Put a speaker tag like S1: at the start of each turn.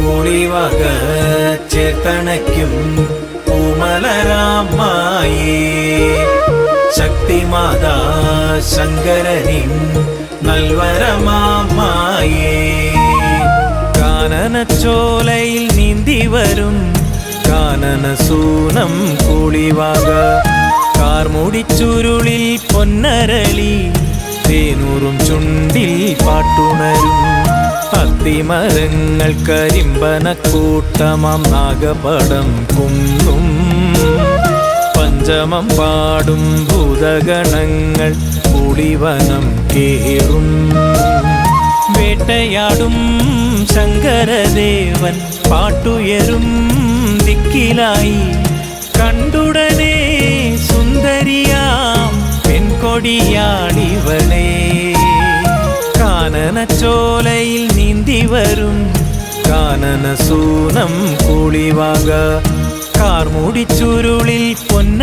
S1: കൂളിവക ചേർത്തണയ്ക്കും പൂമലരാമായേ ശക്തിമാതാ ശങ്കരനിൻ നൽവരമാമായേ കാനനച്ചോലയിൽ നീന്തി വരും കാനനസൂനം കൂളിവാക കാർമുടിച്ചുരുളിൽ പൊന്നരളി തേനൂറും ചുണ്ടിൽ പാട്ടുണരും അത്തിമരങ്ങൾ കരിമ്പനക്കൂട്ടമാം നാഗപടം കുന്നും പഞ്ചമം പാടും ഭൂതഗണങ്ങൾ കൂളിവനം കേറും വേട്ടയാടും ശങ്കരദേവൻ പാട്ടുയരും ദിക്കിലായി കണ്ടുടനെ സുന്ദരിയാം പെൺകൊടിയാളിവളെ കാനനച്ചോലയിൽ നീന്തി വരും കാനനസൂനം കൂളിവാക കാർമുടിച്ചുരുളിൽ പൊന്ന